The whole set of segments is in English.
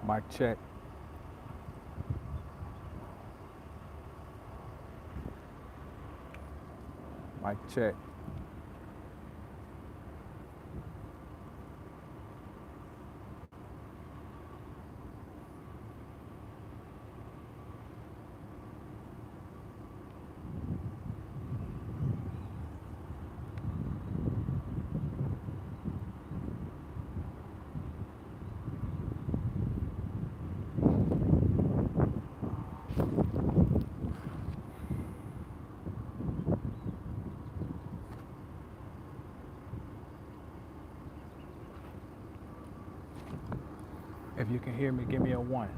Mic check. Mic check. If you can hear me, give me a 1.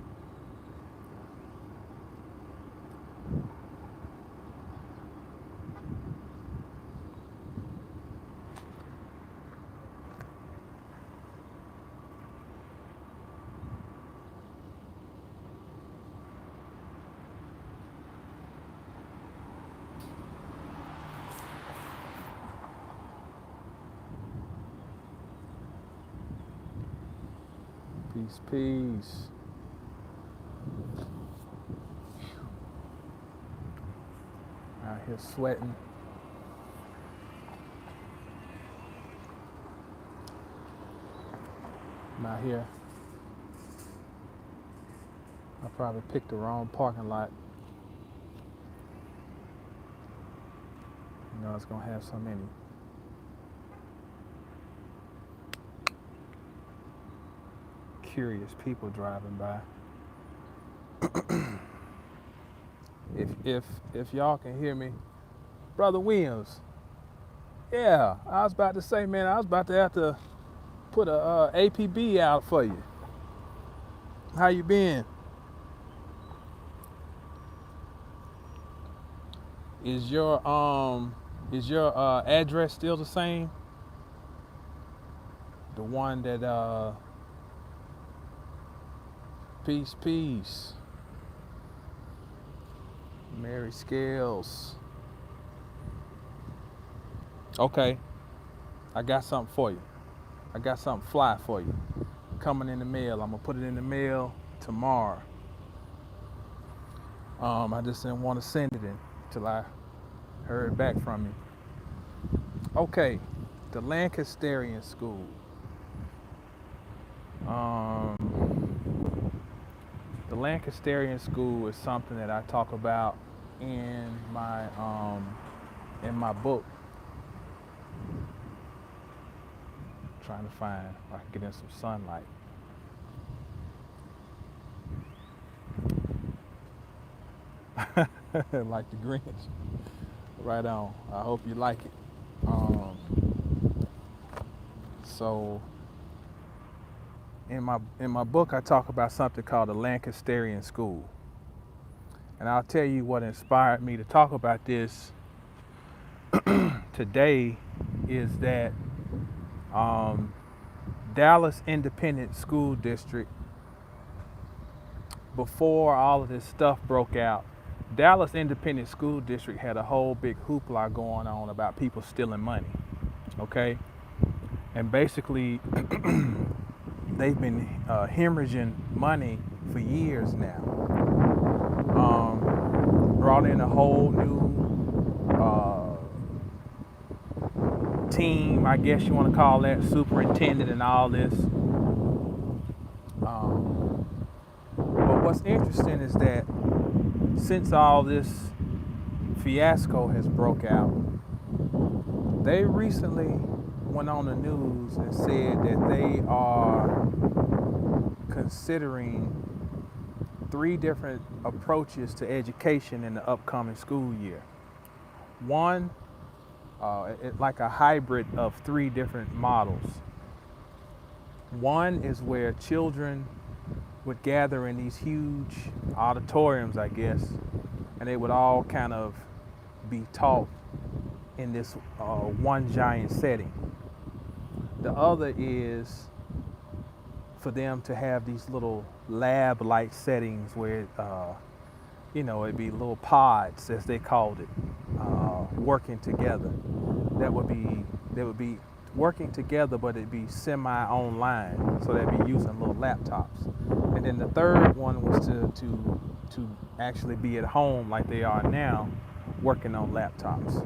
Peace, peace. Out here sweating. I'm out here. I probably picked the wrong parking lot. You know, it's gonna have so many curious people driving by. If y'all can hear me, Brother Williams. Yeah, I was about to say, man, I was about to have to put a APB out for you. How you been? Is your address still the same? The one that peace. Mary Scales. Okay, I got something for you. I got something fly for you. Coming in the mail. I'm gonna put it in the mail tomorrow. I just didn't want to send it in till I heard back from you. Okay, the Lancesterian School. The Lancesterian School is something that I talk about in my book. Trying to find if I can get in some sunlight. Like the Grinch. Right on. I hope you like it. So in my book I talk about something called the Lancesterian School. And I'll tell you what inspired me to talk about this today is that Dallas Independent School District, before all of this stuff broke out, Dallas Independent School District had a whole big hoopla going on about people stealing money, okay? And basically, they've been hemorrhaging money for years now. Brought in a whole new team, I guess you want to call that, superintendent and all this. But what's interesting is that since all this fiasco has broke out, they recently went on the news and said that they are considering 3 different approaches to education in the upcoming school year. One, like a hybrid of 3 different models. One is where children would gather in these huge auditoriums, I guess, and they would all kind of be taught in this one giant setting. The other is for them to have these little lab-like settings where, it'd be little pods, as they called it, working together. They would be working together, but it'd be semi-online, so they'd be using little laptops. And then the third one was to actually be at home like they are now, working on laptops.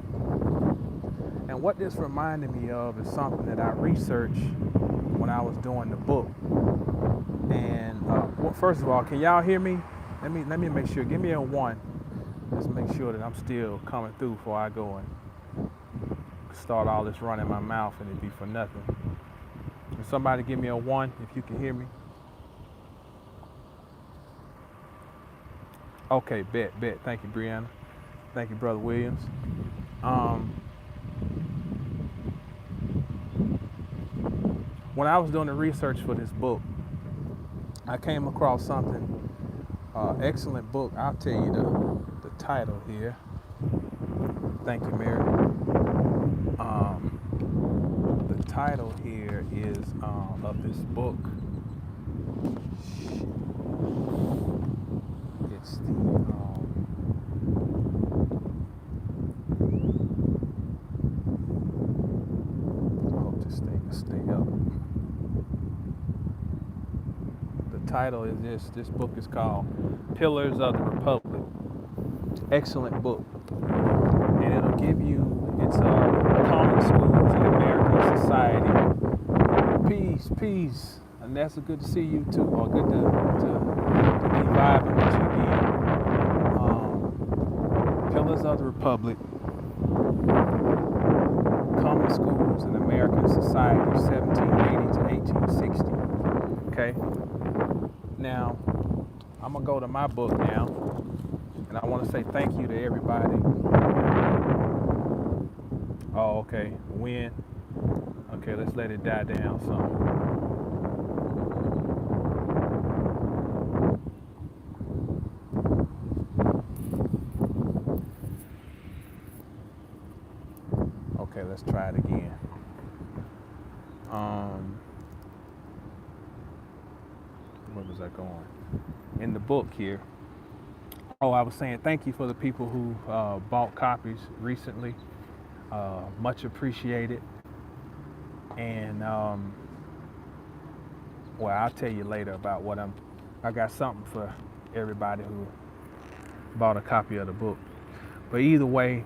And what this reminded me of is something that I researched when I was doing the book. And well, first of all, can y'all hear me? Let me make sure. Give me a 1. Just make sure that I'm still coming through before I go and start all this running my mouth and it be for nothing. Can somebody give me a 1 if you can hear me? Okay, bet. Thank you, Brianna. Thank you, Brother Williams. When I was doing the research for this book, I came across something, excellent book. I'll tell you the title here. Thank you, Mary. The title here is of this book. It's the I hope this thing will stay up. The title is this book is called Pillars of the Republic. Excellent book. And it'll give you, it's common schools in American society. Peace. And that's good to see you too, or good to be vibing with you again. Pillars of the Republic. Common schools in American society, 1780 to 1860. Okay? Now, I'm going to go to my book now. And I want to say thank you to everybody. Oh, okay. When? Okay, let's let it die down some. Okay, let's try it again. Where was I going? In the book here. Oh, I was saying thank you for the people who bought copies recently. Much appreciated. And well, I'll tell you later about what I got something for everybody who bought a copy of the book. But either way,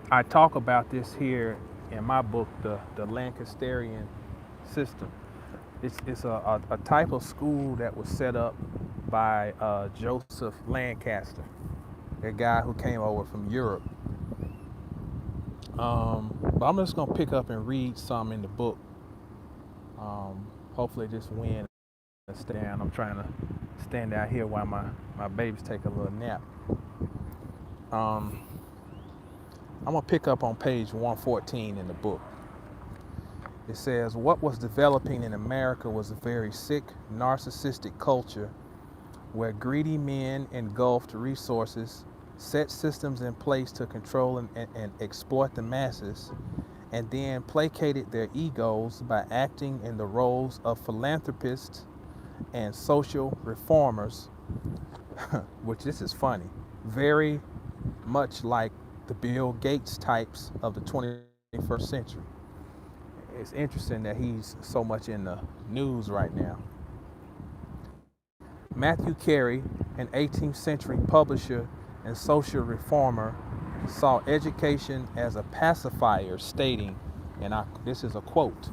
I talk about this here in my book, the Lancesterian system. It's a type of school that was set up by Joseph Lancaster, a guy who came over from Europe. But I'm just gonna pick up and read some in the book. Hopefully this wind will stay down. I'm trying to stand out here while my babies take a little nap. I'm gonna pick up on page 114 in the book. It says, what was developing in America was a very sick, narcissistic culture where greedy men engulfed resources, set systems in place to control and exploit the masses, and then placated their egos by acting in the roles of philanthropists and social reformers, which this is funny, very much like the Bill Gates types of the 21st century. It's interesting that he's so much in the news right now. Matthew Carey, an 18th century publisher and social reformer, saw education as a pacifier, stating, and this is a quote,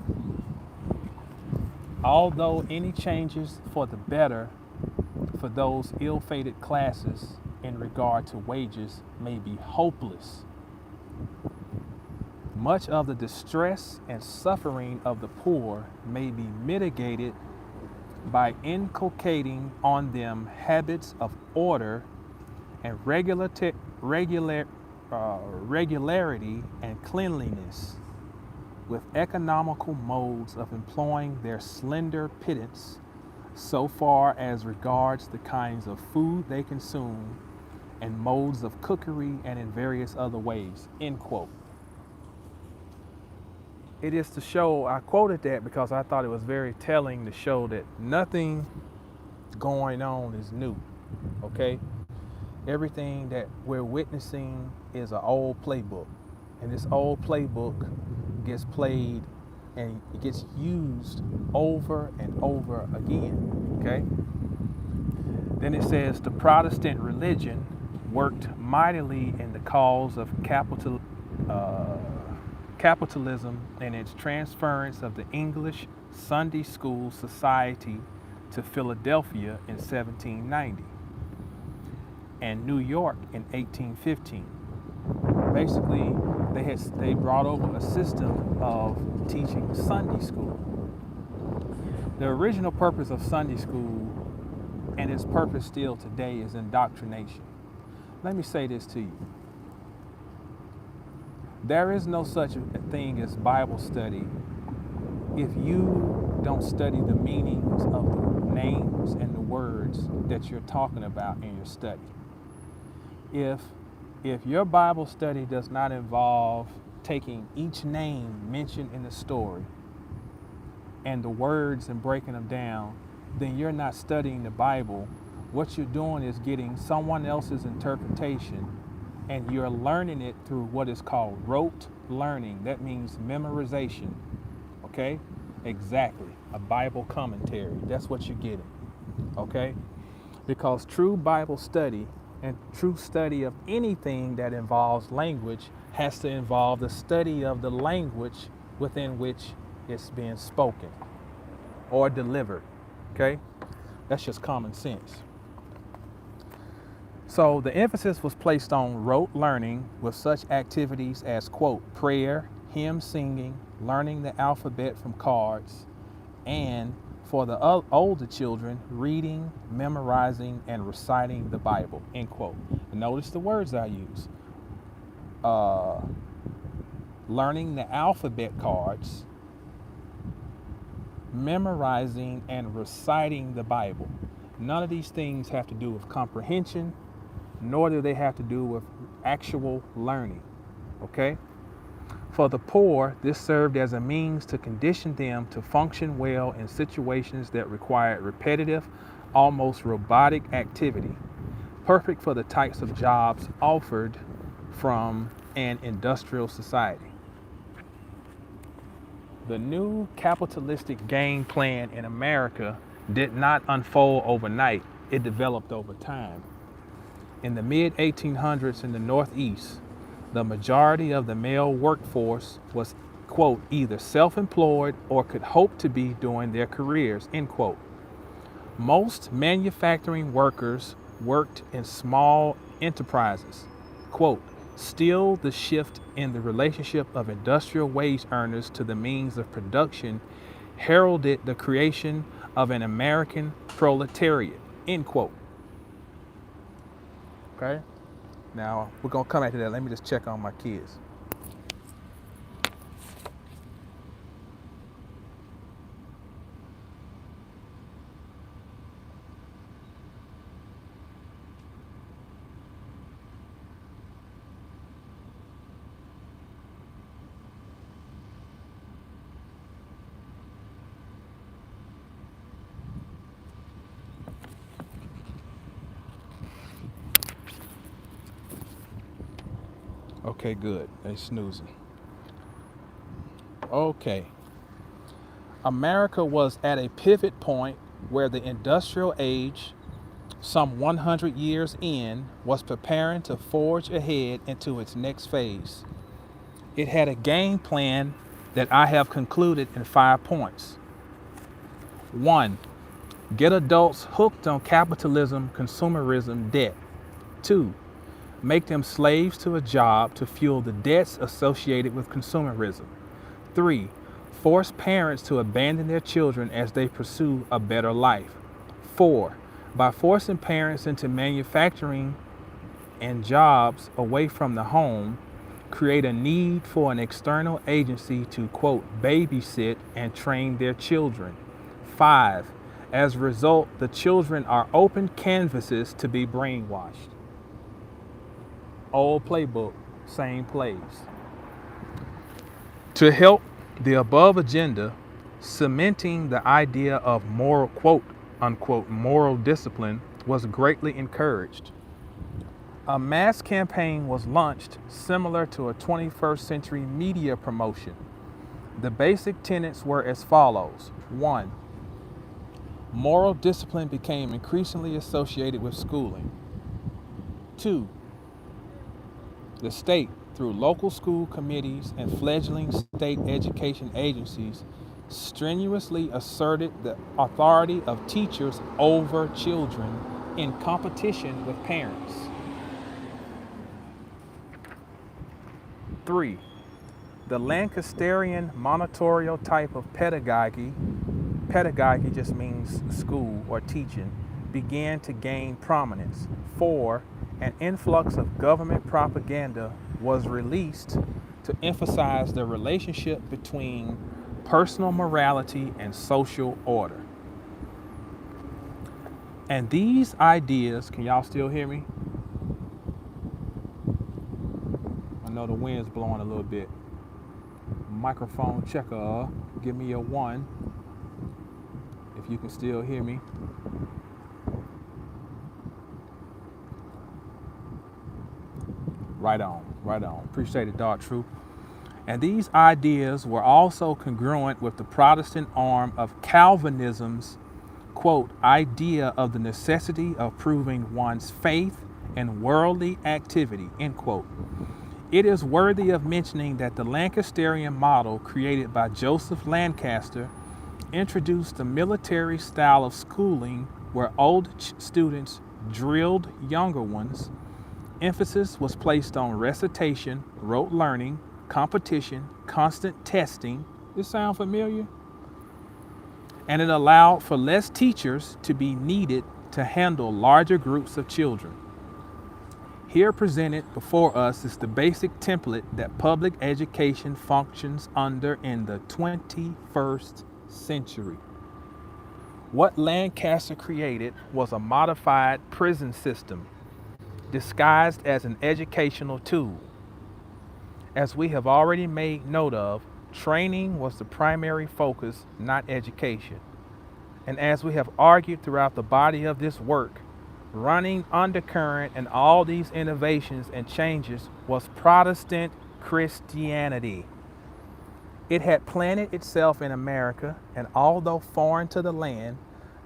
although any changes for the better for those ill-fated classes in regard to wages may be hopeless, much of the distress and suffering of the poor may be mitigated by inculcating on them habits of order and regularity and cleanliness, with economical modes of employing their slender pittance so far as regards the kinds of food they consume and modes of cookery and in various other ways, end quote. It is to show, I quoted that because I thought it was very telling to show that nothing going on is new, okay? Everything that we're witnessing is an old playbook. And this old playbook gets played and it gets used over and over again, okay? Then it says the Protestant religion worked mightily in the cause of capitalism and its transference of the English Sunday School Society to Philadelphia in 1790 and New York in 1815. Basically, they brought over a system of teaching Sunday school. The original purpose of Sunday school and its purpose still today is indoctrination. Let me say this to you. There is no such a thing as Bible study if you don't study the meanings of the names and the words that you're talking about in your study. If your Bible study does not involve taking each name mentioned in the story and the words and breaking them down, then you're not studying the Bible. What you're doing is getting someone else's interpretation, and you're learning it through what is called rote learning. That means memorization. Okay? Exactly. A Bible commentary. That's what you're getting. Okay? Because true Bible study and true study of anything that involves language has to involve the study of the language within which it's being spoken or delivered. Okay? That's just common sense. So the emphasis was placed on rote learning with such activities as, quote, prayer, hymn singing, learning the alphabet from cards, and for the older children, reading, memorizing, and reciting the Bible, end quote. And notice the words I use. Learning the alphabet cards, memorizing and reciting the Bible. None of these things have to do with comprehension, nor do they have to do with actual learning. Okay? For the poor, this served as a means to condition them to function well in situations that required repetitive, almost robotic activity, perfect for the types of jobs offered from an industrial society. The new capitalistic game plan in America did not unfold overnight. It developed over time. In the mid-1800s in the Northeast, the majority of the male workforce was, quote, either self-employed or could hope to be during their careers, end quote. Most manufacturing workers worked in small enterprises, quote, still the shift in the relationship of industrial wage earners to the means of production heralded the creation of an American proletariat, end quote. Okay? Now, we're going to come back to that. Let me just check on my kids. Okay, good. They snoozing. Okay. America was at a pivot point where the industrial age, some 100 years in, was preparing to forge ahead into its next phase. It had a game plan that I have concluded in 5 points. 1. Get adults hooked on capitalism, consumerism, debt. 2. Make them slaves to a job to fuel the debts associated with consumerism. 3. Force parents to abandon their children as they pursue a better life. 4. By forcing parents into manufacturing and jobs away from the home, create a need for an external agency to, quote, babysit and train their children. 5. As a result, the children are open canvases to be brainwashed. Old playbook, same plays. To help the above agenda, cementing the idea of moral, quote, unquote, moral discipline was greatly encouraged. A mass campaign was launched similar to a 21st century media promotion. The basic tenets were as follows. 1. Moral discipline became increasingly associated with schooling. 2. The state, through local school committees and fledgling state education agencies, strenuously asserted the authority of teachers over children in competition with parents. 3. The Lancesterian monitorial type of pedagogy just means school or teaching, began to gain prominence. 4. An influx of government propaganda was released to emphasize the relationship between personal morality and social order. And these ideas, can y'all still hear me? I know the wind's blowing a little bit. Microphone checker, give me a 1 if you can still hear me. Right on, right on. Appreciate it, Dark Truth. And these ideas were also congruent with the Protestant arm of Calvinism's, quote, idea of the necessity of proving one's faith in worldly activity, end quote. It is worthy of mentioning that the Lancesterian model created by Joseph Lancaster introduced a military style of schooling where old students drilled younger ones. Emphasis was placed on recitation, rote learning, competition, constant testing. This sound familiar? And it allowed for less teachers to be needed to handle larger groups of children. Here presented before us is the basic template that public education functions under in the 21st century. What Lancaster created was a modified prison system disguised as an educational tool. As we have already made note of, training was the primary focus, not education. And as we have argued throughout the body of this work, running undercurrent in all these innovations and changes was Protestant Christianity. It had planted itself in America, and although foreign to the land,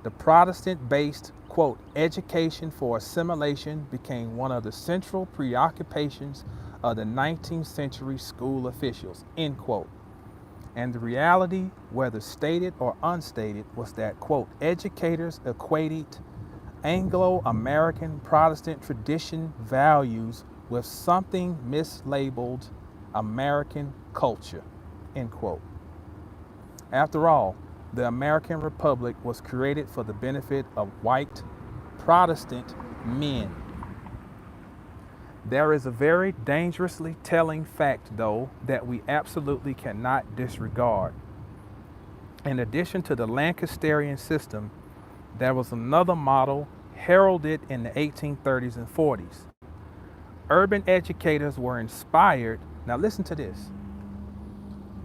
the Protestant-based, quote, education for assimilation became one of the central preoccupations of the 19th century school officials, end quote. And the reality, whether stated or unstated, was that, quote, educators equated Anglo-American Protestant tradition values with something mislabeled American culture, end quote. After all, the American Republic was created for the benefit of white Protestant men. There is a very dangerously telling fact, though, that we absolutely cannot disregard. In addition to the Lancesterian system, there was another model heralded in the 1830s and 40s. Urban educators were inspired, now listen to this.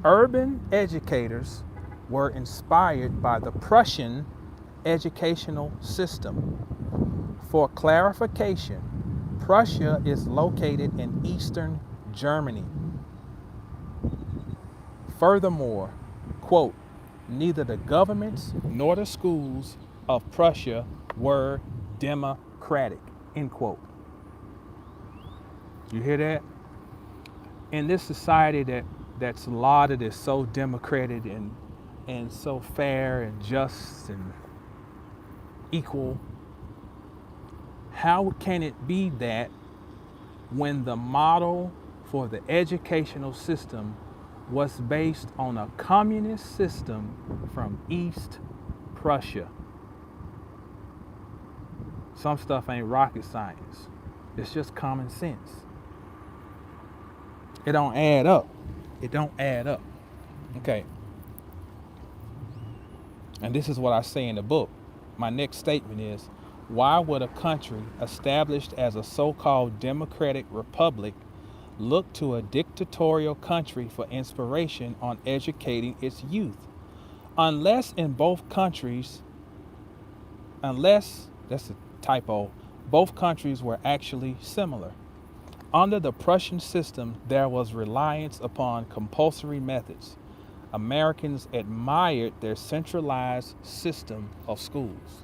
Urban educators were inspired by the Prussian educational system. For clarification, Prussia is located in eastern Germany. Furthermore, quote, neither the governments nor the schools of Prussia were democratic, end quote. You hear that? In this society that's lauded as so democratic and so fair and just and equal, how can it be that when the model for the educational system was based on a communist system from East Prussia? Some stuff ain't rocket science. It's just common sense. It don't add up. It don't add up. Okay. And this is what I say in the book. My next statement is, why would a country established as a so-called democratic republic look to a dictatorial country for inspiration on educating its youth? Unless that's a typo, both countries were actually similar. Under the Prussian system, there was reliance upon compulsory methods. Americans admired their centralized system of schools.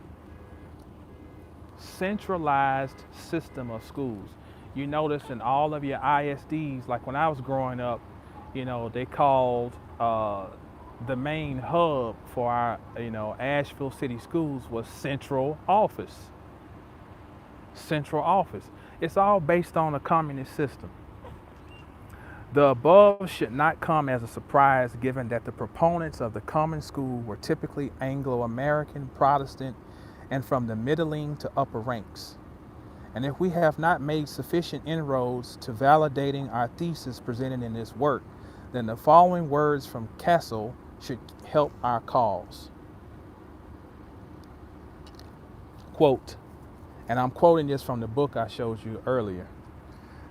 Centralized system of schools. You notice in all of your ISDs, like when I was growing up, they called the main hub for our, Asheville City Schools was Central Office. Central Office. It's all based on a communist system. The above should not come as a surprise given that the proponents of the common school were typically Anglo-American, Protestant, and from the middling to upper ranks. And if we have not made sufficient inroads to validating our thesis presented in this work, then the following words from Castle should help our cause. Quote, and I'm quoting this from the book I showed you earlier.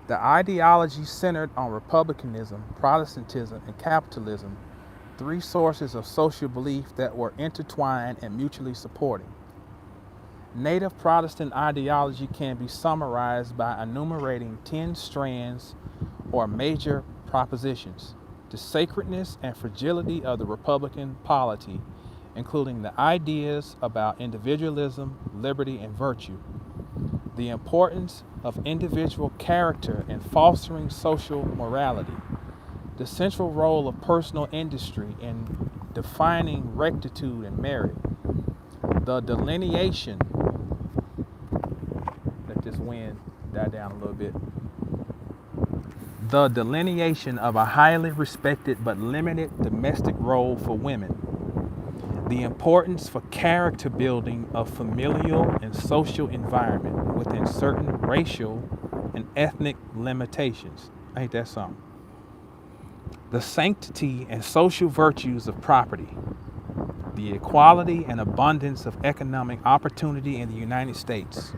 The ideology centered on republicanism, Protestantism, and capitalism, three sources of social belief that were intertwined and mutually supporting. Native Protestant ideology can be summarized by enumerating 10 strands or major propositions. The sacredness and fragility of the Republican polity, including the ideas about individualism, liberty, and virtue. The importance of individual character in fostering social morality. The central role of personal industry in defining rectitude and merit. The delineation, let this wind die down a little bit. The delineation of a highly respected but limited domestic role for women. The importance for character building of familial and social environment within certain racial and ethnic limitations. Ain't that something? The sanctity and social virtues of property. The equality and abundance of economic opportunity in the United States.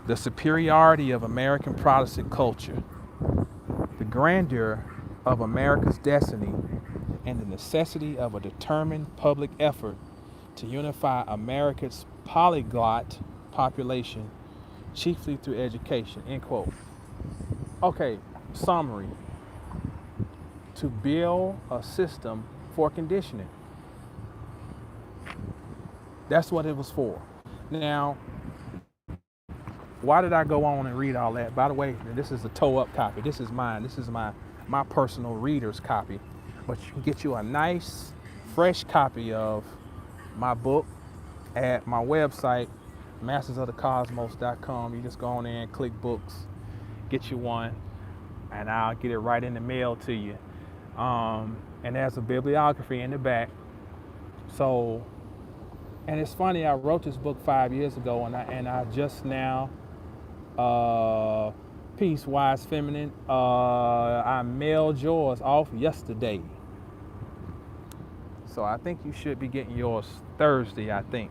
The superiority of American Protestant culture. The grandeur of America's destiny, and the necessity of a determined public effort to unify America's polyglot population, chiefly through education, end quote. Okay, summary. To build a system for conditioning. That's what it was for. Now, why did I go on and read all that? By the way, this is a toe-up copy. This is mine. This is my personal reader's copy. But you can get you a nice, fresh copy of my book at my website, mastersofthecosmos.com. You just go on there and click books, get you one, and I'll get it right in the mail to you. And there's a bibliography in the back. So, and it's funny, I wrote this book 5 years ago, and I just now, Peace, Wise Feminine, I mailed yours off yesterday. So I think you should be getting yours Thursday, I think.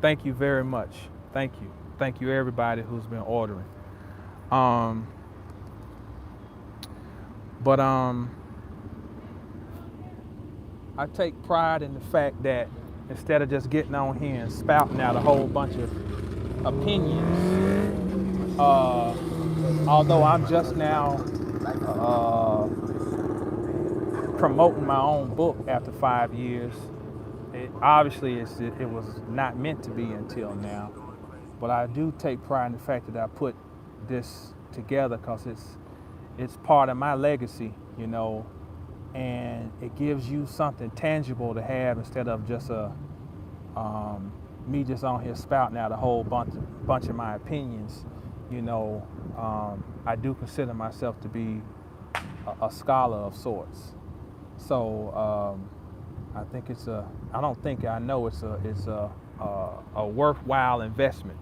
Thank you very much. Thank you. Thank you everybody who's been ordering. I take pride in the fact that instead of just getting on here and spouting out a whole bunch of opinions, although I'm just now promoting my own book after 5 years, it was not meant to be until now. But I do take pride in the fact that I put this together because it's part of my legacy, and it gives you something tangible to have instead of just me just on here spouting out a whole bunch of my opinions. I do consider myself to be a scholar of sorts. So I think it's a worthwhile investment.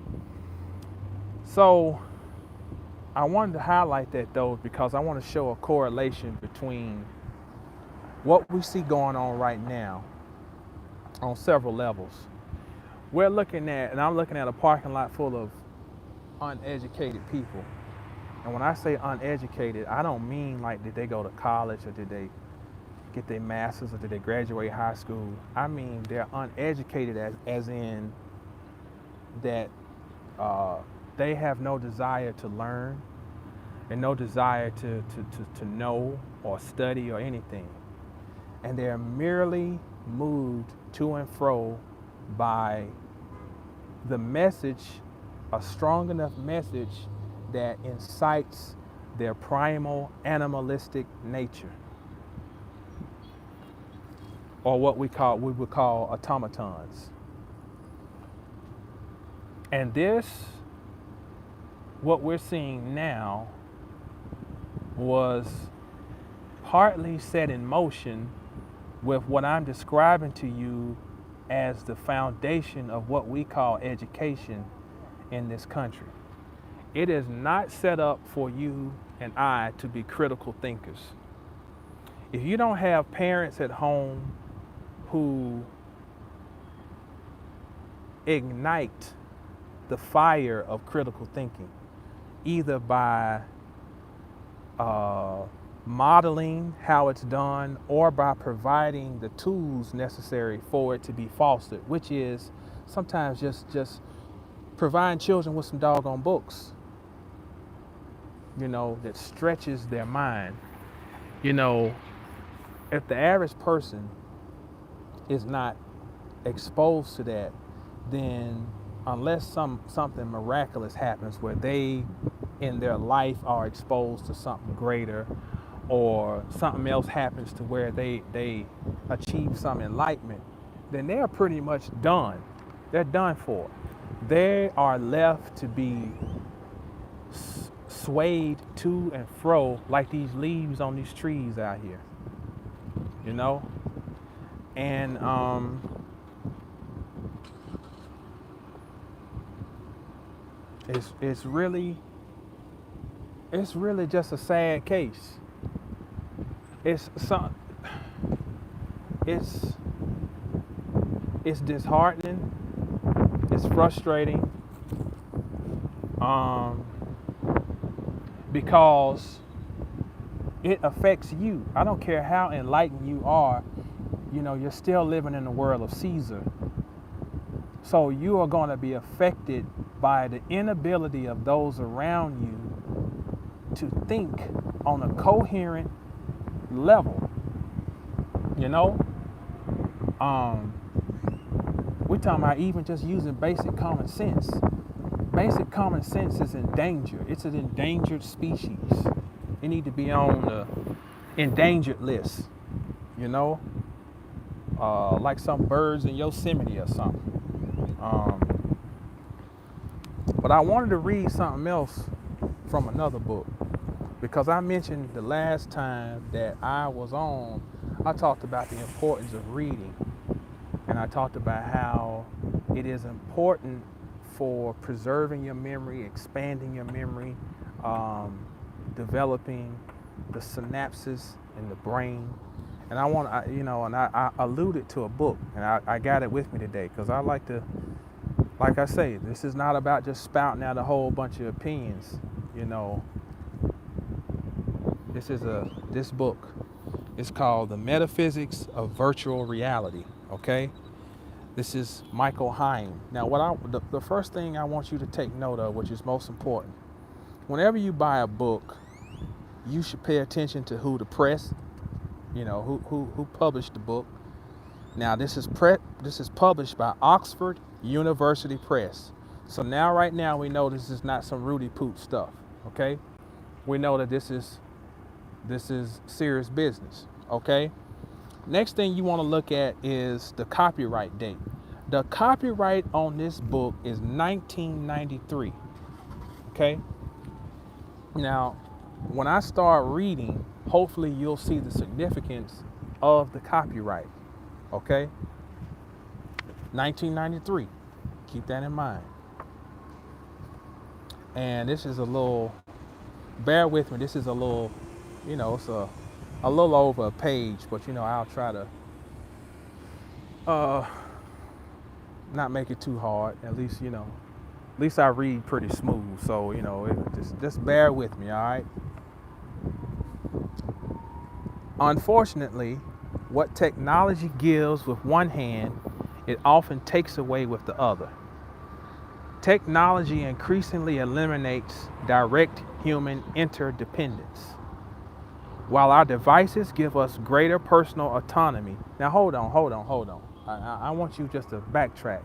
So I wanted to highlight that though because I want to show a correlation between what we see going on right now on several levels. I'm looking at a parking lot full of uneducated people. And when I say uneducated, I don't mean like did they go to college or did they get their master's or did they graduate high school. I mean they're uneducated as in that they have no desire to learn and no desire to know or study or anything. and they're merely moved to and fro by the message, a strong enough message that incites their primal animalistic nature, or what we would call automatons. And this, what we're seeing now, was partly set in motion with what I'm describing to you as the foundation of what we call education in this country. It is not set up for you and I to be critical thinkers. If you don't have parents at home who ignite the fire of critical thinking, either by modeling how it's done or by providing the tools necessary for it to be fostered, which is sometimes just providing children with some doggone books, that stretches their mind. If the average person is not exposed to that, then unless something miraculous happens where they in their life are exposed to something greater, or something else happens to where they achieve some enlightenment, then they're pretty much done. They're done for. They are left to be swayed to and fro like these leaves on these trees out here, and it's really just a sad case. It's disheartening. It's frustrating. Because it affects you. I don't care how enlightened you are, you're still living in the world of Caesar. So you are going to be affected by the inability of those around you to think on a coherent level. We're talking about even just using basic common sense. Basic common sense is in danger. It's an endangered species. You need to be on the endangered list, like some birds in Yosemite or something. But I wanted to read something else from another book, because I mentioned the last time that I was on, I talked about the importance of reading. And I talked about how it is important for preserving your memory, expanding your memory, developing the synapses in the brain. And I alluded to a book, and I got it with me today, because I like to, like I say, this is not about just spouting out a whole bunch of opinions. This book is called The Metaphysics of Virtual Reality. Okay, this is Michael Heim. Now, the first thing I want you to take note of, which is most important, whenever you buy a book, you should pay attention to who the press, who published the book. Now, this is published by Oxford University Press. So right now we know this is not some Rudy Poot stuff. Okay, we know that this is serious business. Okay. Next thing you want to look at is the copyright date. The copyright on this book is 1993. Okay? Now, when I start reading, hopefully you'll see the significance of the copyright. Okay? 1993. Keep that in mind. And this is bear with me, this is a little, it's a little over a page, but I'll try to not make it too hard. At least I read pretty smooth, so just bear with me. All right. Unfortunately, what technology gives with one hand, it often takes away with the other. Technology increasingly eliminates direct human interdependence. While our devices give us greater personal autonomy. Now, hold on. I want you just to backtrack.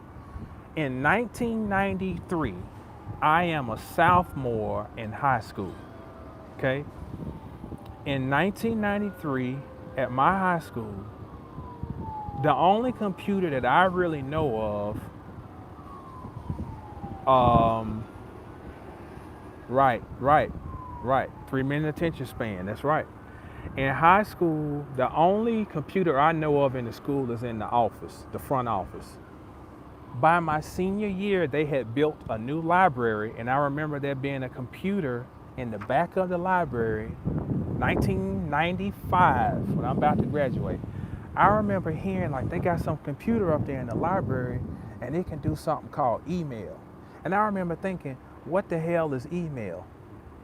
In 1993, I am a sophomore in high school. Okay? In 1993, at my high school, the only computer that I really know of, right. 3 minute attention span. That's right. In high school, the only computer I know of in the school is in the office, the front office. By my senior year, they had built a new library, and I remember there being a computer in the back of the library, 1995, when I'm about to graduate. I remember hearing like they got some computer up there in the library, and it can do something called email. And I remember thinking, what the hell is email?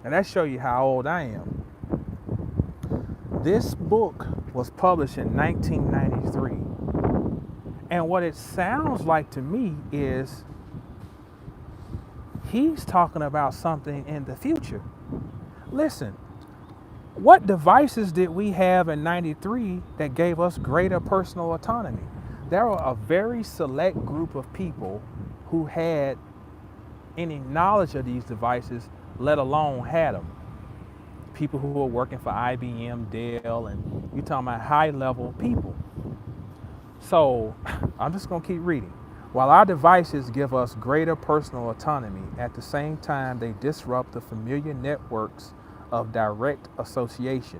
And that shows you how old I am. This book was published in 1993. And what it sounds like to me is he's talking about something in the future. Listen, what devices did we have in 93 that gave us greater personal autonomy? There were a very select group of people who had any knowledge of these devices, let alone had them. People who were working for IBM, Dell, and you're talking about high-level people. So I'm just going to keep reading. While our devices give us greater personal autonomy, at the same time they disrupt the familiar networks of direct association.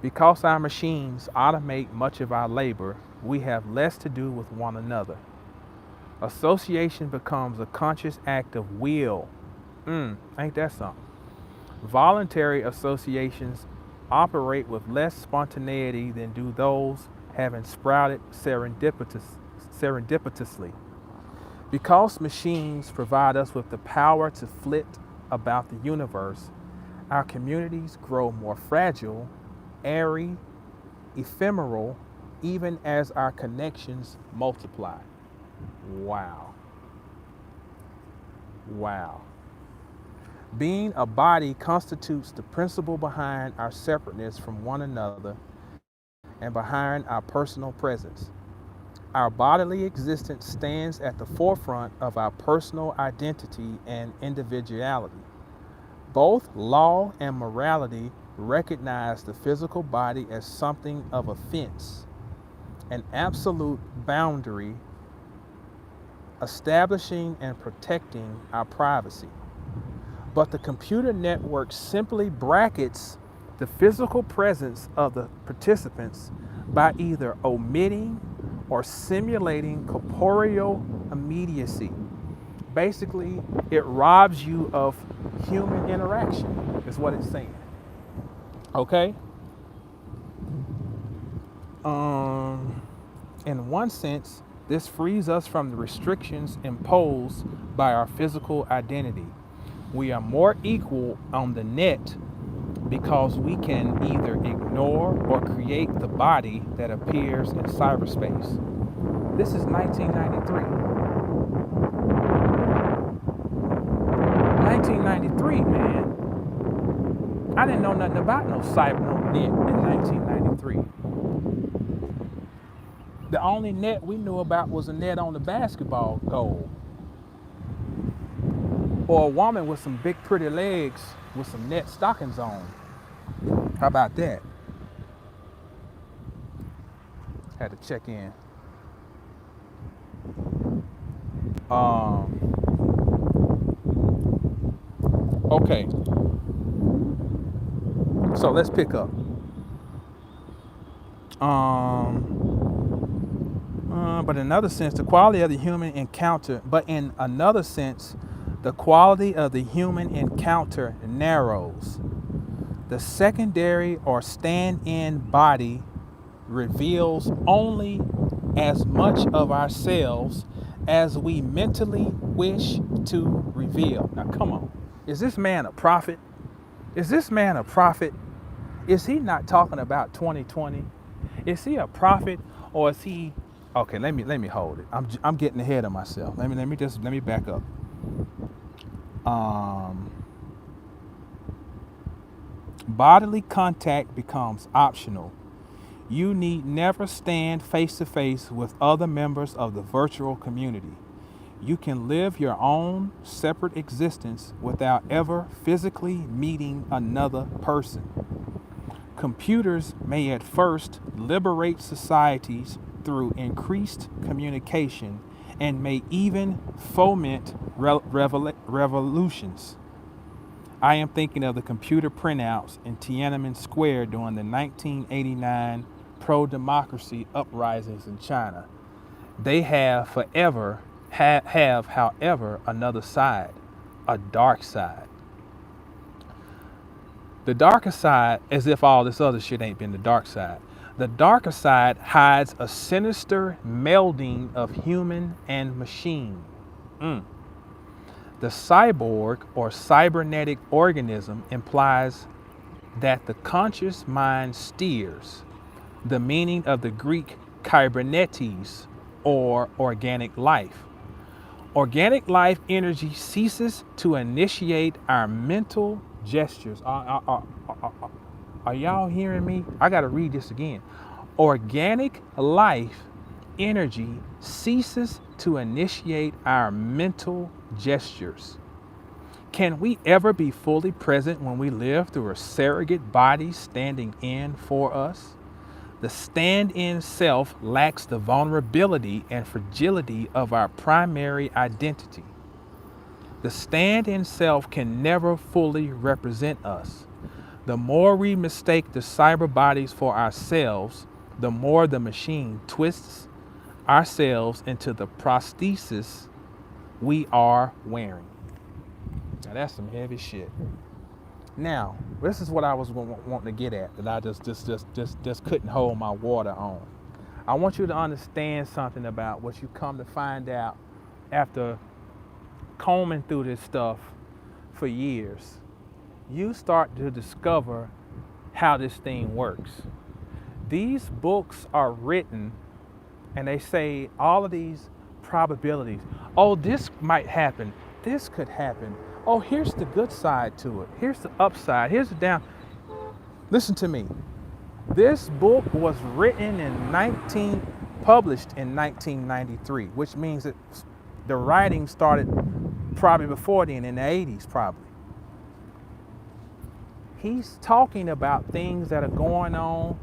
Because our machines automate much of our labor, we have less to do with one another. Association becomes a conscious act of will. Ain't that something? Voluntary associations operate with less spontaneity than do those having sprouted serendipitously. Because machines provide us with the power to flit about the universe, our communities grow more fragile, airy, ephemeral, even as our connections multiply. Wow. Being a body constitutes the principle behind our separateness from one another and behind our personal presence. Our bodily existence stands at the forefront of our personal identity and individuality. Both law and morality recognize the physical body as something of a fence, an absolute boundary, establishing and protecting our privacy. But the computer network simply brackets the physical presence of the participants by either omitting or simulating corporeal immediacy. Basically, it robs you of human interaction, is what it's saying. Okay? In one sense, this frees us from the restrictions imposed by our physical identity. We are more equal on the net because we can either ignore or create the body that appears in cyberspace. This is 1993. 1993, man. I didn't know nothing about no cyber, no net in 1993. The only net we knew about was a net on the basketball goal. Or a woman with some big pretty legs with some net stockings on. How about that? Had to check in. Okay. So let's pick up. But in another sense, the quality of the human encounter narrows. The secondary or stand-in body reveals only as much of ourselves as we mentally wish to reveal. Now, come on. Is this man a prophet? Is he not talking about 2020? Is he a prophet, or is he? Okay, let me hold it. I'm getting ahead of myself. Let me back up. Bodily contact becomes optional. You need never stand face to face with other members of the virtual community. You can live your own separate existence without ever physically meeting another person. Computers may at first liberate societies through increased communication and may even foment revolutions. I am thinking of the computer printouts in Tiananmen Square during the 1989 pro democracy uprisings in China. They have, however, another side, a dark side. The darker side, as if all this other shit ain't been the dark side. The darker side hides a sinister melding of human and machine. The cyborg or cybernetic organism implies that the conscious mind steers, the meaning of the Greek kybernetes or organic life. Organic life energy ceases to initiate our mental gestures. Are y'all hearing me? I got to read this again. Organic life energy ceases to initiate our mental gestures. Can we ever be fully present when we live through a surrogate body standing in for us? The stand-in self lacks the vulnerability and fragility of our primary identity. The stand-in self can never fully represent us. The more we mistake the cyber bodies for ourselves, the more the machine twists ourselves into the prosthesis we are wearing. Now that's some heavy shit. Now, this is what I was wanting to get at that I just couldn't hold my water on. I want you to understand something about what you come to find out after combing through this stuff for years. You start to discover how this thing works. These books are written and they say all of these probabilities. Oh, this might happen. This could happen. Oh, here's the good side to it. Here's the upside. Here's the down. Listen to me. This book was published in 1993, which means that the writing started probably before then, in the 80s probably. He's talking about things that are going on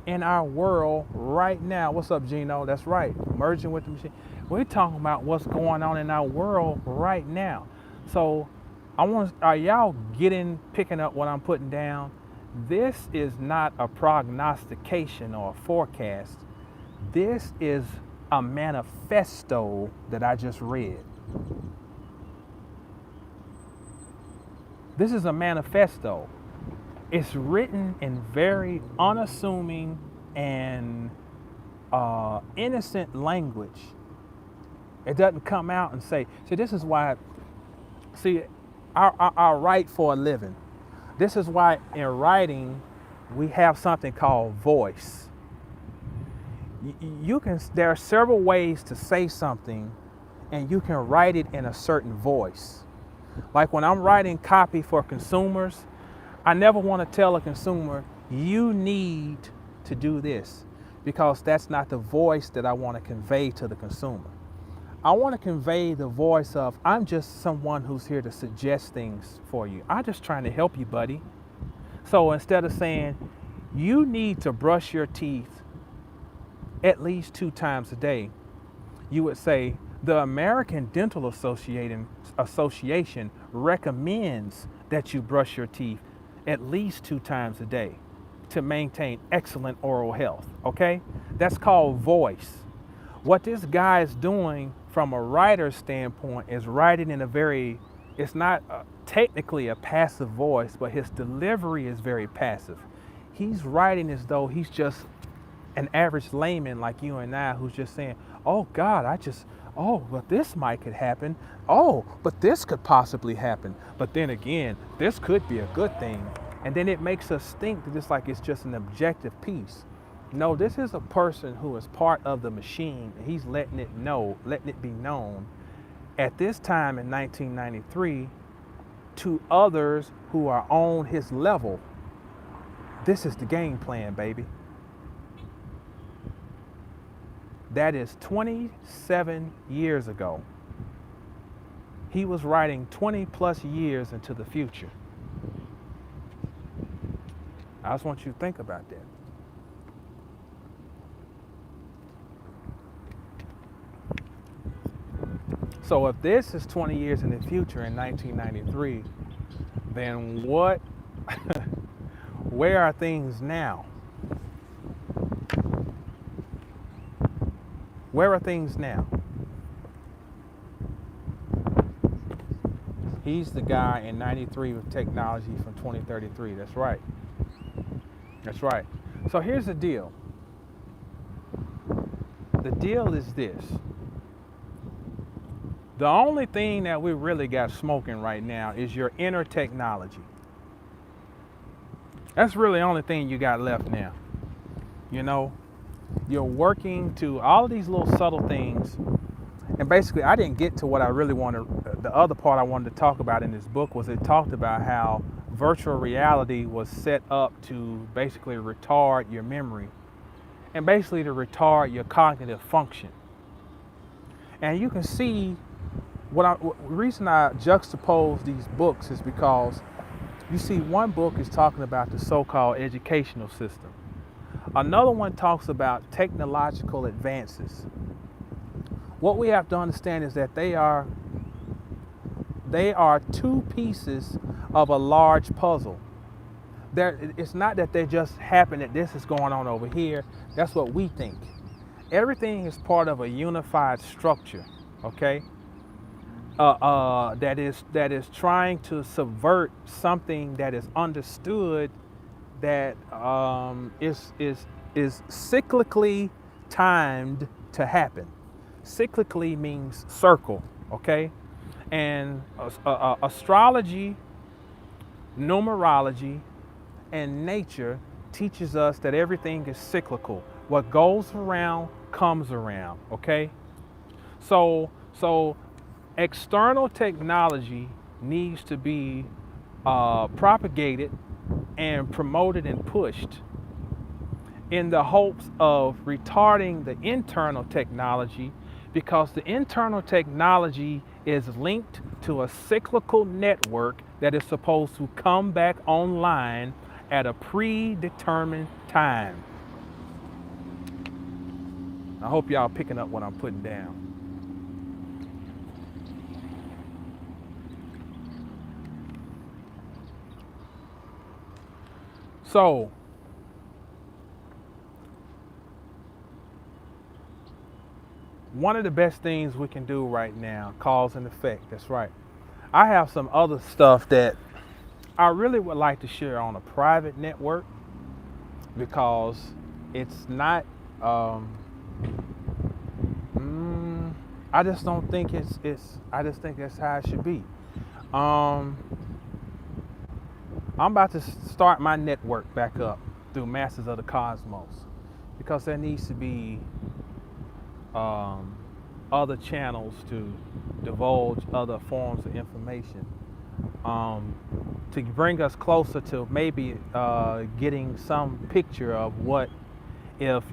in our world right now. What's up, Gino? That's right. Merging with the machine. We're talking about what's going on in our world right now. So are y'all picking up what I'm putting down? This is not a prognostication or a forecast. This is a manifesto that I just read. This is a manifesto. It's written in very unassuming and innocent language. It doesn't come out and say, this is why, I write for a living. This is why in writing, we have something called voice. There are several ways to say something, and you can write it in a certain voice. Like when I'm writing copy for consumers, I never want to tell a consumer, you need to do this, because that's not the voice that I want to convey to the consumer. I want to convey the voice of, I'm just someone who's here to suggest things for you. I'm just trying to help you, buddy. So instead of saying, you need to brush your teeth at least 2 times a day, you would say, the American Dental Association recommends that you brush your teeth at least 2 times a day to maintain excellent oral health, okay? That's called voice. What this guy is doing from a writer's standpoint is writing in it's not technically a passive voice, but his delivery is very passive. He's writing as though he's just an average layman like you and I, who's just saying, oh God, but this could happen. Oh, but this could possibly happen. But then again, this could be a good thing. And then it makes us think that it's just an objective piece. No, this is a person who is part of the machine. He's letting it be known. At this time in 1993, to others who are on his level. This is the game plan, baby. That is 27 years ago. He was writing 20 plus years into the future. I just want you to think about that. So if this is 20 years in the future in 1993, then what, where are things now? Where are things now? He's the guy in 93 with technology from 2033. That's right. That's right. So here's the deal. The deal is this. The only thing that we really got smoking right now is your inner technology. That's really the only thing you got left now. You know, you're working to all of these little subtle things. And basically, I didn't get to what I really wanted. The other part I wanted to talk about in this book was it talked about how virtual reality was set up to basically retard your memory and basically to retard your cognitive function. And you can see the reason I juxtapose these books is because you see one book is talking about the so-called educational system. Another one talks about technological advances. What we have to understand is that they are two pieces of a large puzzle. It's not that they just happen that this is going on over here. That's what we think. Everything is part of a unified structure, okay? That is trying to subvert something that is understood that is cyclically timed to happen. Cyclically means circle, okay? And astrology, numerology, and nature teaches us that everything is cyclical. What goes around comes around, okay? So external technology needs to be propagated and promoted and pushed in the hopes of retarding the internal technology, because the internal technology is linked to a cyclical network that is supposed to come back online at a predetermined time. I hope y'all picking up what I'm putting down. So, one of the best things we can do right now, cause and effect, that's right. I have some other stuff that I really would like to share on a private network because it's not, I just don't think I just think that's how it should be. I'm about to start my network back up through Masters of the Cosmos because there needs to be other channels to divulge other forms of information to bring us closer to maybe getting some picture of what if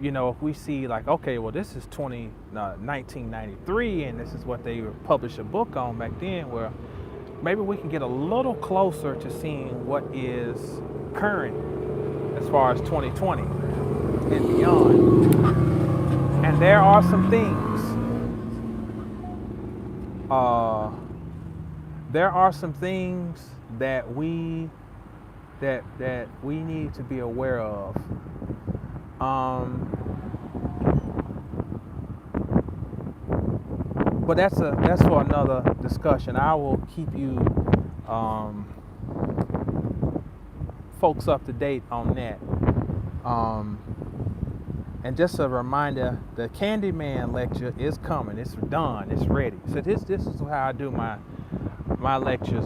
we see like, okay, well, this is 1993 and this is what they published a book on back then, where maybe we can get a little closer to seeing what is current as far as 2020 and beyond. And there are some things. There are some things that we need to be aware of. But that's for another discussion. I will keep you folks up to date on that. And just a reminder, the Candyman lecture is coming. It's done. It's ready. So this is how I do my lectures.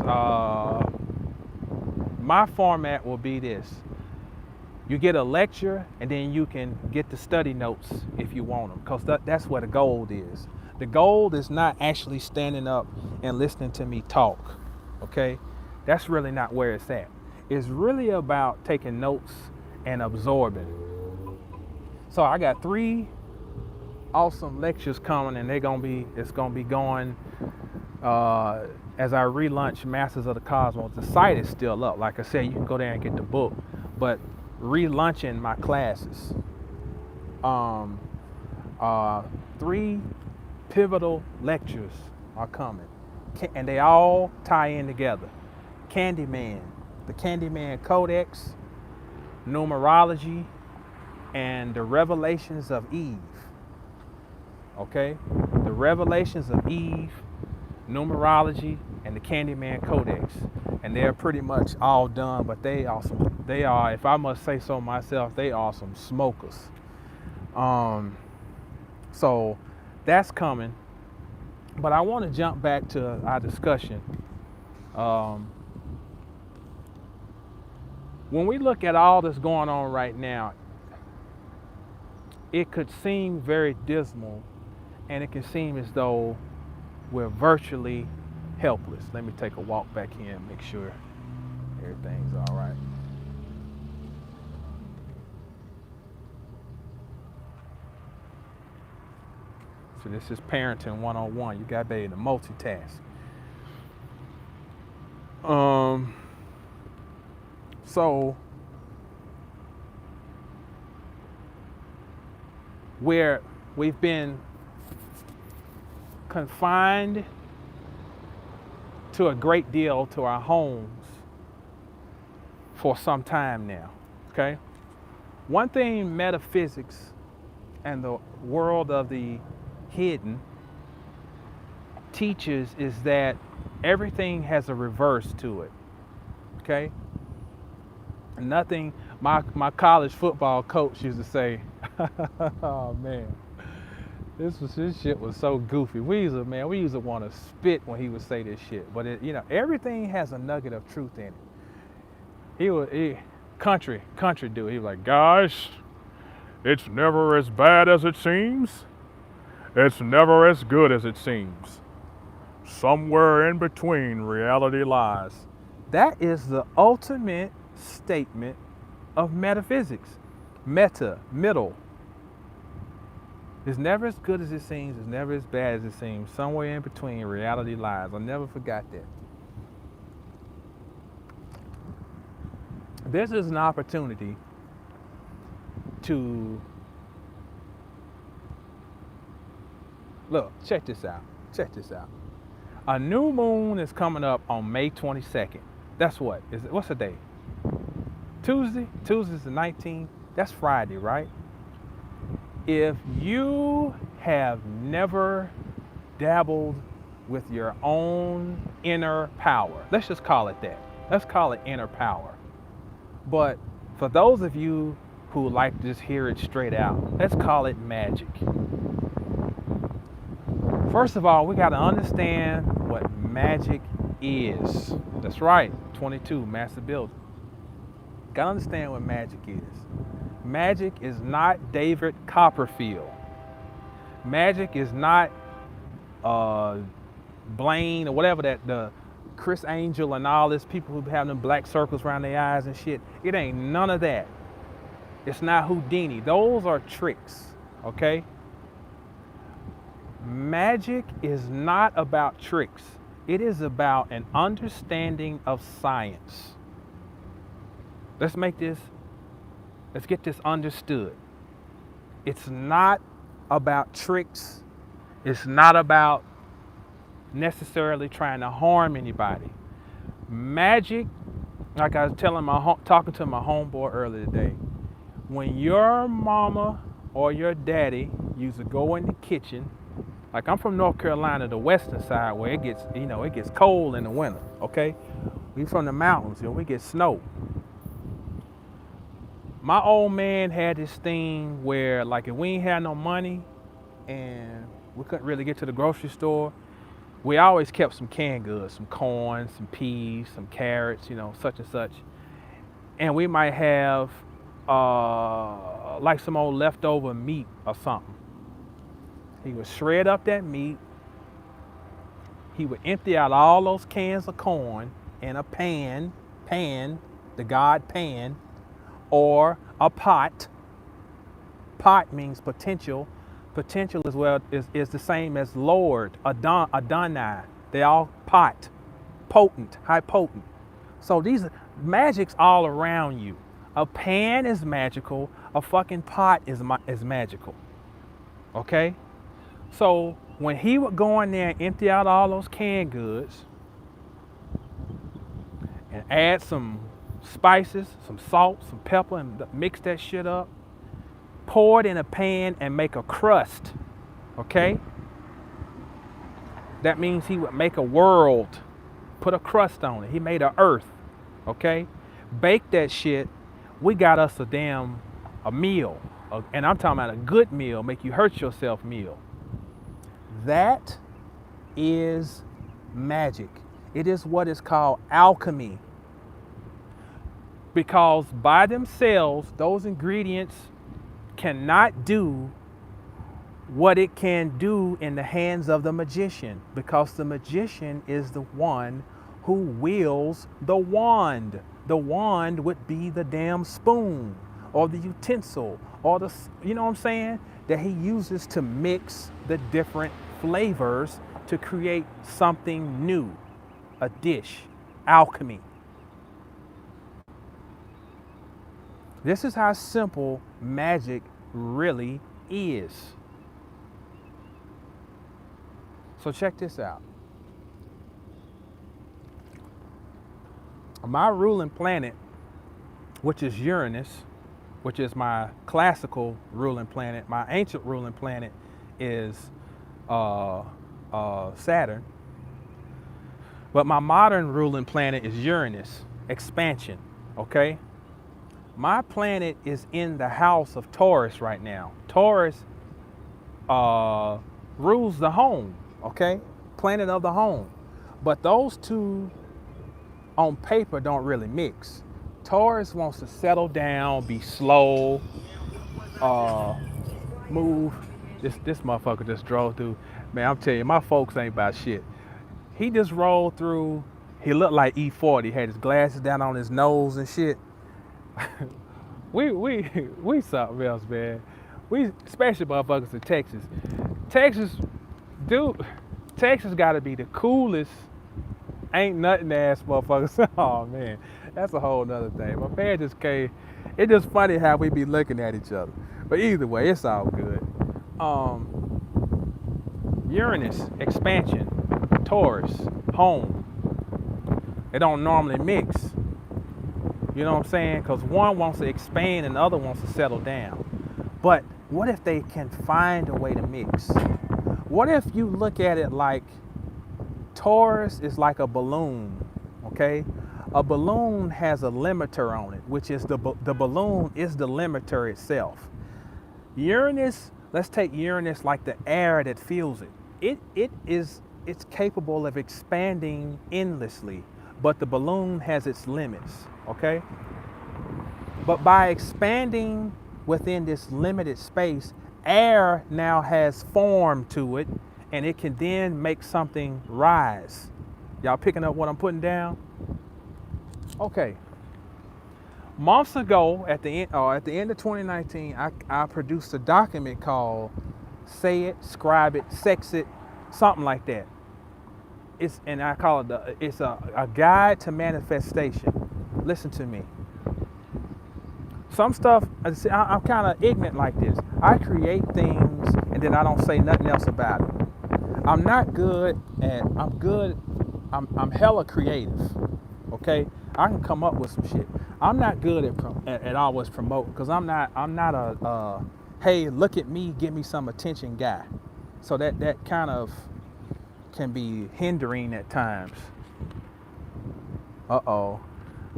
My format will be this. You get a lecture, and then you can get the study notes if you want them, because that's what the goal is. The goal is not actually standing up and listening to me talk, okay? That's really not where it's at. It's really about taking notes and absorbing. So I got 3 awesome lectures coming, and it's gonna be going as I relaunch Masters of the Cosmos. The site is still up. Like I said, you can go there and get the book, but relaunching my classes. 3 pivotal lectures are coming, and they all tie in together. Candyman, the Candyman Codex, numerology, and the revelations of Eve. Okay? The revelations of Eve, numerology, and the Candyman Codex. And they're pretty much all done, but they are, if I must say so myself, they are some smokers. So that's coming. But I want to jump back to our discussion. When we look at all that's going on right now, it could seem very dismal, and it can seem as though we're virtually helpless. Let me take a walk back here and make sure everything's all right. So this is parenting 101. You got to be able to multitask. So we've been confined to a great deal to our homes for some time now, okay? One thing metaphysics and the world of the hidden teaches is that everything has a reverse to it, okay? Nothing, my college football coach used to say, oh man, this shit was so goofy. We used to want to spit when he would say this shit. But everything has a nugget of truth in it. Country dude. He was like, guys, it's never as bad as it seems. It's never as good as it seems. Somewhere in between, reality lies. That is the ultimate statement of metaphysics. Meta, middle. It's never as good as it seems. It's never as bad as it seems. Somewhere in between, reality lies. I'll never forget that. This is an opportunity to look. Check this out. A new moon is coming up on May 22nd. That's what's the day? Tuesday? Tuesday's the 19th. That's Friday, right? If you have never dabbled with your own inner power, let's just call it that. Let's call it inner power. But for those of you who like to just hear it straight out, let's call it magic. First of all, we got to understand what magic is. That's right, 22, master builder. Got to understand what magic is. Magic is not David Copperfield. Magic is not Blaine or whatever the Chris Angel and all this people who have them black circles around their eyes and shit. It ain't none of that. It's not Houdini. Those are tricks, okay? Magic is not about tricks. It is about an understanding of science. Let's get this understood. It's not about tricks. It's not about necessarily trying to harm anybody. Magic, like I was talking to my homeboy earlier today, when your mama or your daddy used to go in the kitchen, like I'm from North Carolina, the western side where it gets cold in the winter, okay? We from the mountains, we get snow. My old man had this thing where, like, if we ain't had no money and we couldn't really get to the grocery store, we always kept some canned goods, some corn, some peas, some carrots, such and such. And we might have like some old leftover meat or something. He would shred up that meat. He would empty out all those cans of corn, in a pan, the god Pan, or a pot. Pot means potential. Potential as well is the same as Lord, Adonai. They all pot, potent, high potent. So these magic's all around you. A pan is magical. A fucking pot is magical. Okay? So when he would go in there and empty out all those canned goods and add some spices, some salt, some pepper, and mix that shit up, pour it in a pan and make a crust. Okay? That means he would make a world, put a crust on it. He made an earth. Okay? Bake that shit. We got us a meal. And I'm talking about a good meal, make you hurt yourself meal. That is magic. It is what is called alchemy. Because by themselves, those ingredients cannot do what it can do in the hands of the magician, because the magician is the one who wields the wand. The wand would be the damn spoon or the utensil or the, you know what I'm saying, that he uses to mix the different flavors to create something new, a dish, alchemy. This is how simple magic really is. So check this out. My ruling planet, which is Uranus, which is my classical ruling planet. My ancient ruling planet is Saturn. But my modern ruling planet is Uranus, expansion, okay? My planet is in the house of Taurus right now. Taurus rules the home, okay? Planet of the home. But those two on paper don't really mix. Taurus wants to settle down, be slow, move. This motherfucker just drove through. Man, I'm telling you, my folks ain't about shit. He just rolled through. He looked like E40. Had his glasses down on his nose and shit. we something else, man. We especially motherfuckers in Texas. Texas gotta be the coolest, ain't nothing ass motherfuckers. Oh man, that's a whole nother thing. My man just came. It's just funny how we be looking at each other. But either way, it's all good. Uranus, expansion. Taurus, home. They don't normally mix. You know what I'm saying? Because one wants to expand and the other wants to settle down. But what if they can find a way to mix? What if you look at it like Taurus is like a balloon, okay? A balloon has a limiter on it, which is the balloon is the limiter itself. Uranus, let's take Uranus like the air that fills it. It's capable of expanding endlessly, but the balloon has its limits, okay? But by expanding within this limited space, air now has form to it, and it can then make something rise. Y'all picking up what I'm putting down? Okay. Months ago, at the end of 2019, I produced a document called "Say It, Scribe It, Sex It," something like that. And I call it it's a guide to manifestation. Listen to me. Some stuff, I'm kind of ignorant like this. I create things and then I don't say nothing else about it. I'm hella creative, okay? I can come up with some shit. I'm not good at always promoting, because I'm not a hey, look at me, give me some attention guy. So that kind of can be hindering at times.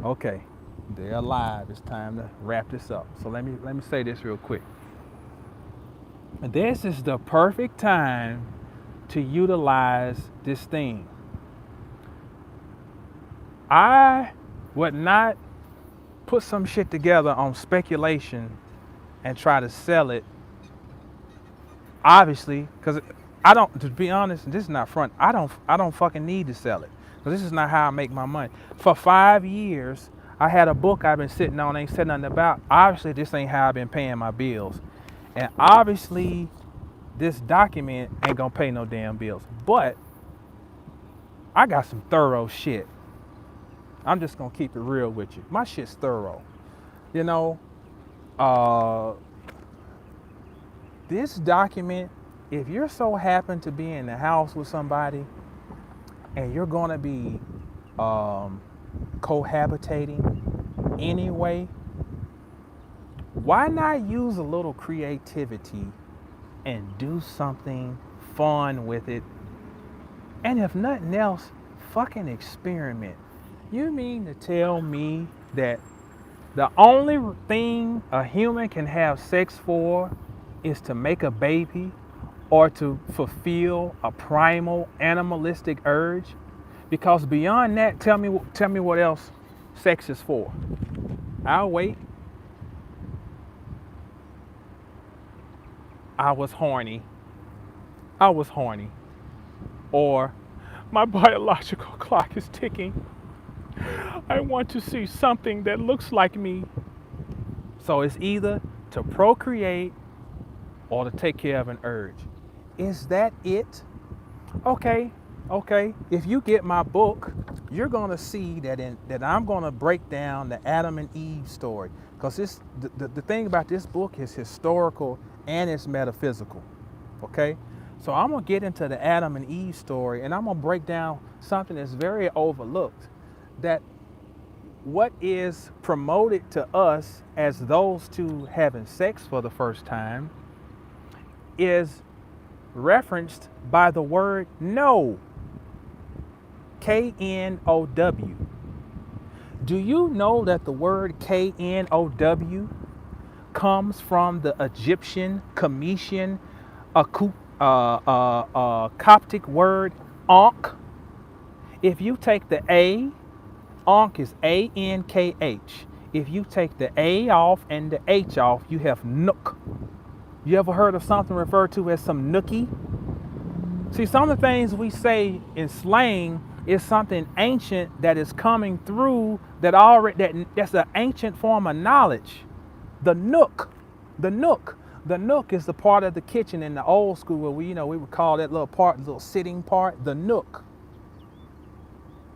Okay, they're alive. It's time to wrap this up. So let me say this real quick. This is the perfect time to utilize this thing. I would not put some shit together on speculation and try to sell it. Obviously, because I don't, to be honest, this is not front. I don't fucking need to sell it. So this is not how I make my money. For 5 years, I had a book I've been sitting on, ain't said nothing about. Obviously, this ain't how I've been paying my bills. And obviously, this document ain't gonna pay no damn bills. But I got some thorough shit. I'm just gonna keep it real with you. My shit's thorough. You know, uh, this document, if you're so happen to be in the house with somebody and you're gonna be cohabitating anyway, why not use a little creativity and do something fun with it? And if nothing else, fucking experiment. You mean to tell me that the only thing a human can have sex for is to make a baby or to fulfill a primal animalistic urge? Because beyond that, tell me what else sex is for. I'll wait. I was horny. Or my biological clock is ticking. I want to see something that looks like me. So it's either to procreate or to take care of an urge. Is that it? Okay. If you get my book, you're gonna see that I'm gonna break down the Adam and Eve story. Because the thing about this book is historical and it's metaphysical. Okay? So I'm gonna get into the Adam and Eve story, and I'm gonna break down something that's very overlooked. That what is promoted to us as those two having sex for the first time is referenced by the word know. K-N-O-W. Do you know that the word K-N-O-W comes from the Egyptian, Cometian, Coptic word Ankh? If you take the A, Ankh is A-N-K-H. If you take the A off and the H off, you have nook. You ever heard of something referred to as some nookie? See, some of the things we say in slang is something ancient that is coming through that's an ancient form of knowledge. The nook. The nook is the part of the kitchen in the old school where we would call that little part, the little sitting part, the nook.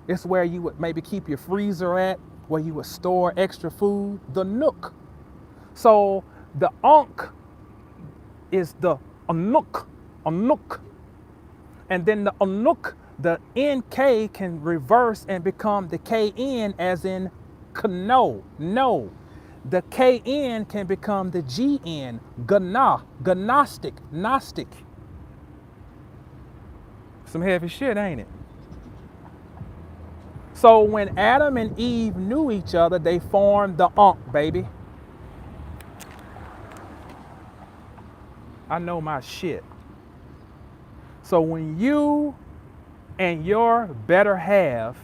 It's where you would maybe keep your freezer at, where you would store extra food, the nook. So the ankh is the anuk. And then the anuk, the NK can reverse and become the KN as in no. The KN can become the GN, gnostic. Some heavy shit, ain't it? So when Adam and Eve knew each other, they formed the Ankh, baby. I know my shit. So when you and your better half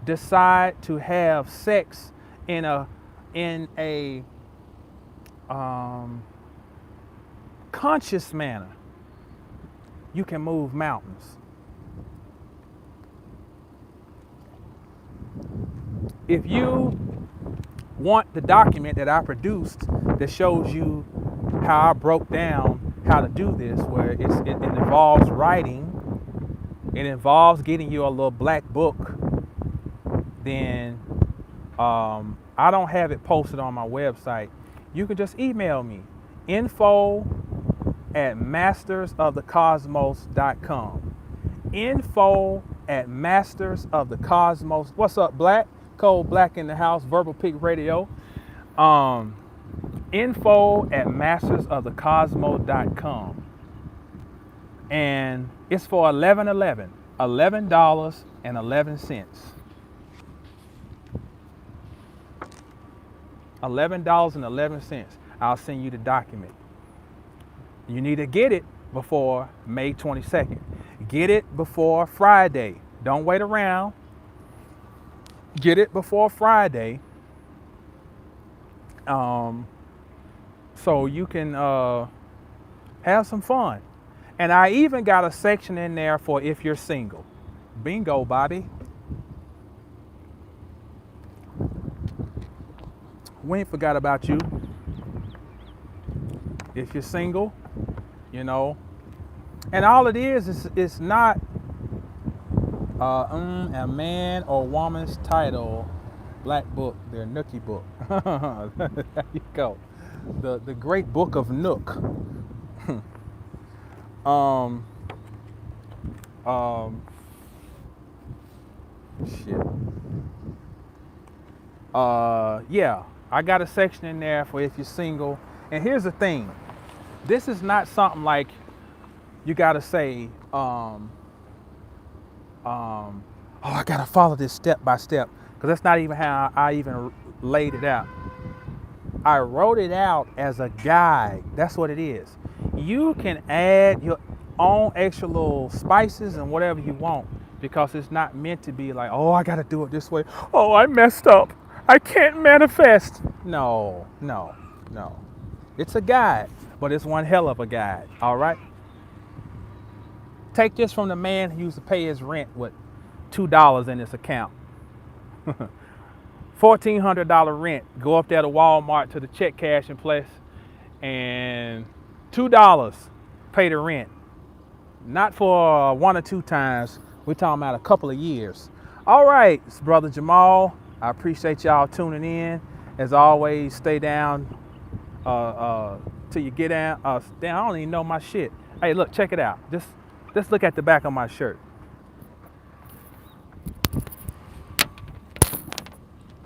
decide to have sex in a conscious manner, you can move mountains. If you want the document that I produced that shows you how I broke down how to do this, where it involves writing, it involves getting you a little black book, then I don't have it posted on my website. You can just email me, info@mastersofthecosmos.com. info@mastersofthecosmos. What's up, Black? Cold Black in the house, Verbal Pig Radio. Info@mastersofthecosmos.com. And it's for $11.11. $11.11. $11.11. I'll send you the document. You need to get it before May 22nd. Get it before Friday. Don't wait around. Get it before Friday. So you can have some fun. And I even got a section in there for if you're single. Bingo, Bobby. we ain't forgot about you. If you're single, you know, and all it is it's not a man or woman's title, black book, their Nookie book. There you go. The great book of Nook. um, um, shit. Yeah, I got a section in there for if you're single. And here's the thing. This is not something like you gotta say, oh, I gotta follow this step by step, because that's not even how I even laid it out. I wrote it out as a guide. That's what it is. You can add your own extra little spices and whatever you want, because it's not meant to be like, oh, I gotta do it this way. Oh, I messed up. I can't manifest. No. It's a guide, but it's one hell of a guide, all right? Take this from the man who used to pay his rent with $2 in his account. $1,400 rent. Go up there to Walmart to the check cashing place and $2 pay the rent. Not for one or two times. We're talking about a couple of years. All right, it's Brother Jamal. I appreciate y'all tuning in. As always, stay down till you get down. Damn, I don't even know my shit. Hey, look, check it out. Just look at the back of my shirt.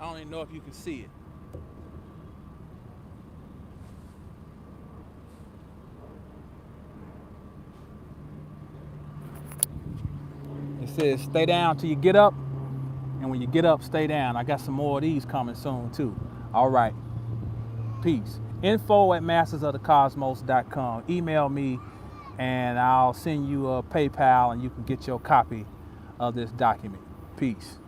I don't even know if you can see it. It says stay down till you get up, and when you get up, stay down. I got some more of these coming soon too. All right, peace. info@mastersofthecosmos.com. Email me and I'll send you a PayPal and you can get your copy of this document. Peace.